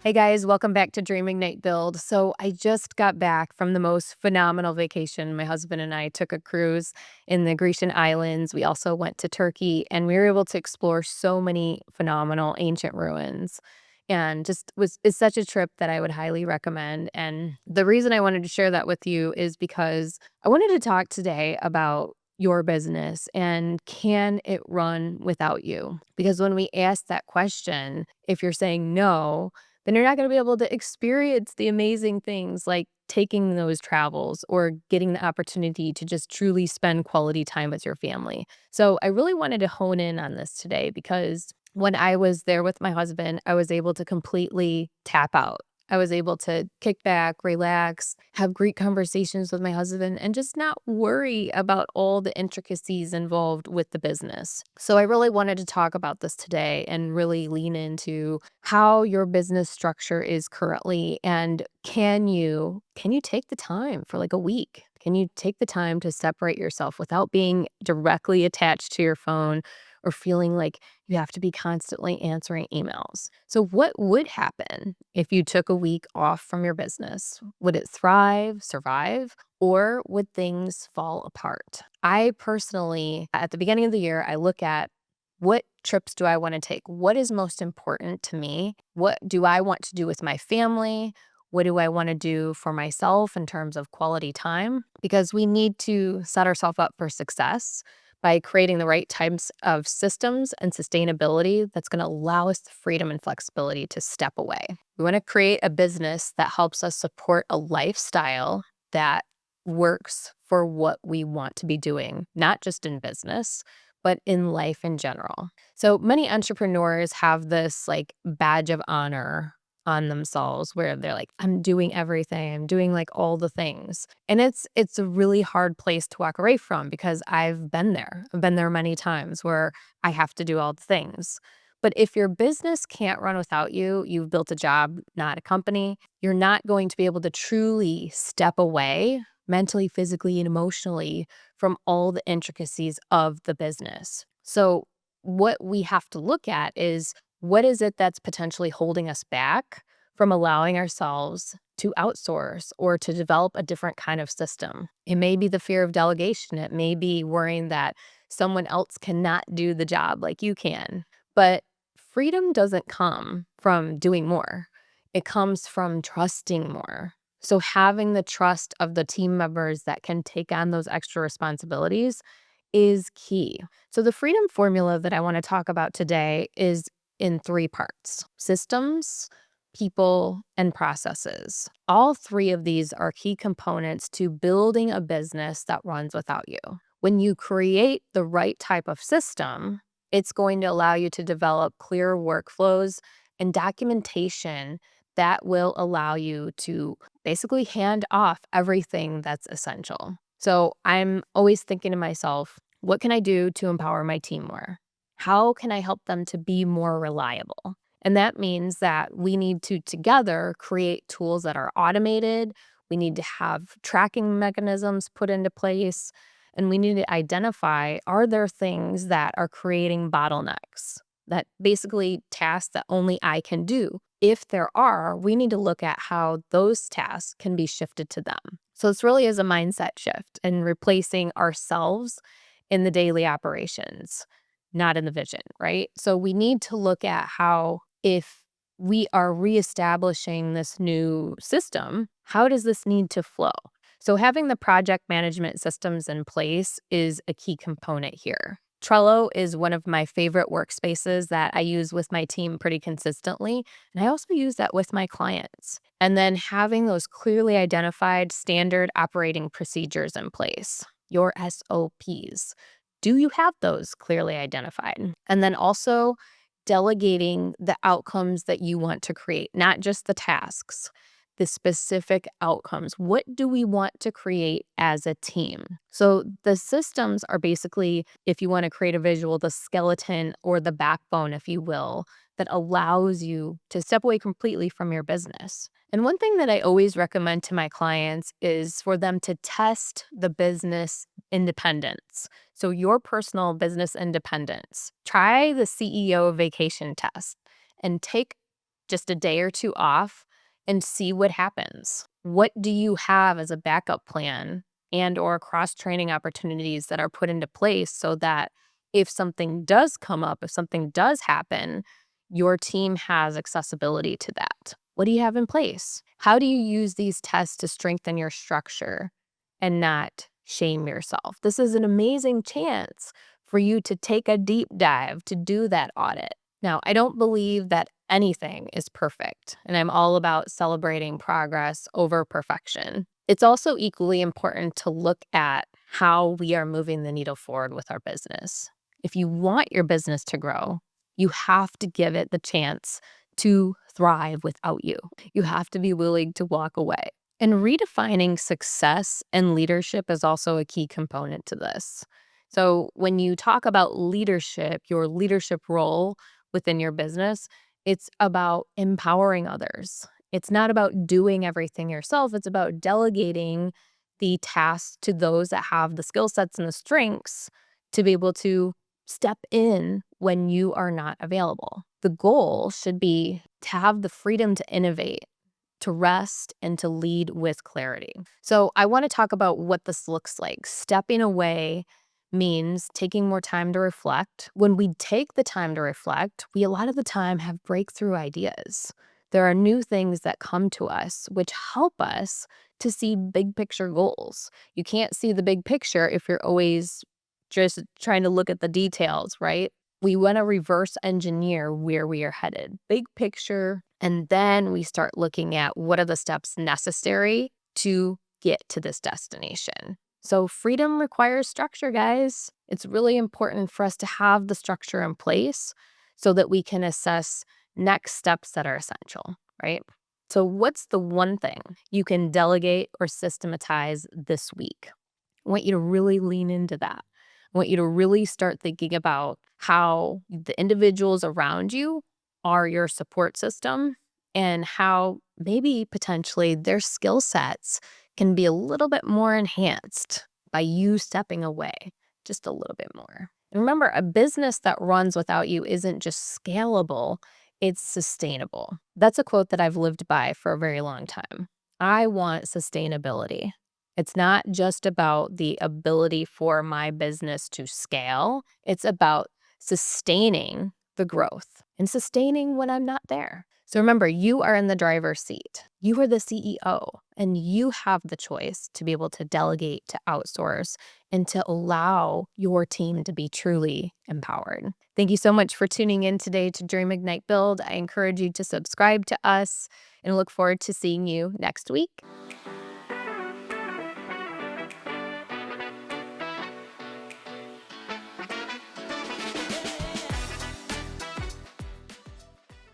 Hey guys, welcome back to Dreaming Night Build. So I just got back from the most phenomenal vacation. My husband and I took a cruise in the Grecian Islands. We also went to Turkey and we were able to explore so many phenomenal ancient ruins. And just was it's such a trip that I would highly recommend. And the reason I wanted to share that with you is because I wanted to talk today about your business and can it run without you? Because when we ask that question, if you're saying no, then you're not going to be able to experience the amazing things like taking those travels or getting the opportunity to just truly spend quality time with your family. So I really wanted to hone in on this today because when I was there with my husband, I was able to completely tap out. I was able to kick back, relax, have great conversations with my husband, and just not worry about all the intricacies involved with the business. So, I really wanted to talk about this today and really lean into how your business structure is currently and can you take the time for like a week? Can you take the time to separate yourself without being directly attached to your phone or feeling like you have to be constantly answering emails? So, what would happen if you took a week off from your business? Would it thrive, survive, or would things fall apart? I personally, at the beginning of the year, I look at what trips do I want to take? What is most important to me? What do I want to do with my family? What do I want to do for myself in terms of quality time? Because we need to set ourselves up for success by creating the right types of systems and sustainability that's going to allow us the freedom and flexibility to step away. We want to create a business that helps us support a lifestyle that works for what we want to be doing, not just in business, but in life in general. So many entrepreneurs have this like badge of honor on themselves where they're like, I'm doing everything, I'm doing like all the things. And it's a really hard place to walk away from because I've been there. I've been there many times where I have to do all the things. But if your business can't run without you, you've built a job, not a company, you're not going to be able to truly step away mentally, physically, and emotionally from all the intricacies of the business. So, what we have to look at is what is it that's potentially holding us back from allowing ourselves to outsource or to develop a different kind of system? It may be the fear of delegation. It may be worrying that someone else cannot do the job like you can. But freedom doesn't come from doing more, it comes from trusting more. So, having the trust of the team members that can take on those extra responsibilities is key. So, the freedom formula that I want to talk about today is in three parts: systems, people, and processes. All three of these are key components to building a business that runs without you. When you create the right type of system, it's going to allow you to develop clear workflows and documentation that will allow you to basically hand off everything that's essential. So I'm always thinking to myself, what can I do to empower my team more? How can I help them to be more reliable? And that means that we need to together create tools that are automated. We need to have tracking mechanisms put into place. And we need to identify, are there things that are creating bottlenecks, that basically tasks that only I can do? If there are, we need to look at how those tasks can be shifted to them. So this really is a mindset shift and replacing ourselves in the daily operations, not in the vision, right? So we need to look at how, if we are reestablishing this new system, how does this need to flow? So having the project management systems in place is a key component here. Trello is one of my favorite workspaces that I use with my team pretty consistently. And I also use that with my clients. And then having those clearly identified standard operating procedures in place, your SOPs. Do you have those clearly identified? And then also delegating the outcomes that you want to create, not just the tasks, the specific outcomes. What do we want to create as a team? So the systems are basically, if you want to create a visual, the skeleton or the backbone, if you will, that allows you to step away completely from your business. And one thing that I always recommend to my clients is for them to test the business independence. So your personal business independence. Try the CEO vacation test and take just a day or two off and see what happens. What do you have as a backup plan and or cross-training opportunities that are put into place so that if something does come up, if something does happen, your team has accessibility to that? What do you have in place? How do you use these tests to strengthen your structure and not shame yourself? This is an amazing chance for you to take a deep dive to do that audit. Now, I don't believe that anything is perfect, and I'm all about celebrating progress over perfection. It's also equally important to look at how we are moving the needle forward with our business. If you want your business to grow, you have to give it the chance to thrive without you. You have to be willing to walk away. And redefining success and leadership is also a key component to this. So, when you talk about leadership, your leadership role within your business, it's about empowering others. It's not about doing everything yourself, it's about delegating the tasks to those that have the skill sets and the strengths to be able to step in when you are not available. The goal should be to have the freedom to innovate, to rest, and to lead with clarity. So, I want to talk about what this looks like. Stepping away means taking more time to reflect. When we take the time to reflect, we a lot of the time have breakthrough ideas. There are new things that come to us which help us to see big picture goals. You can't see the big picture if you're always just trying to look at the details, right? We want to reverse engineer where we are headed, big picture, and then we start looking at what are the steps necessary to get to this destination. So, freedom requires structure, guys. It's really important for us to have the structure in place so that we can assess next steps that are essential, right? So, what's the one thing you can delegate or systematize this week? I want you to really lean into that. I want you to really start thinking about how the individuals around you are your support system and how maybe potentially their skill sets can be a little bit more enhanced by you stepping away just a little bit more. And remember, a business that runs without you isn't just scalable, it's sustainable. That's a quote that I've lived by for a very long time. I want sustainability. It's not just about the ability for my business to scale, it's about sustaining the growth and sustaining when I'm not there. So remember, you are in the driver's seat. You are the CEO, and you have the choice to be able to delegate, to outsource, and to allow your team to be truly empowered. Thank you so much for tuning in today to Dream Ignite Build. I encourage you to subscribe to us and look forward to seeing you next week.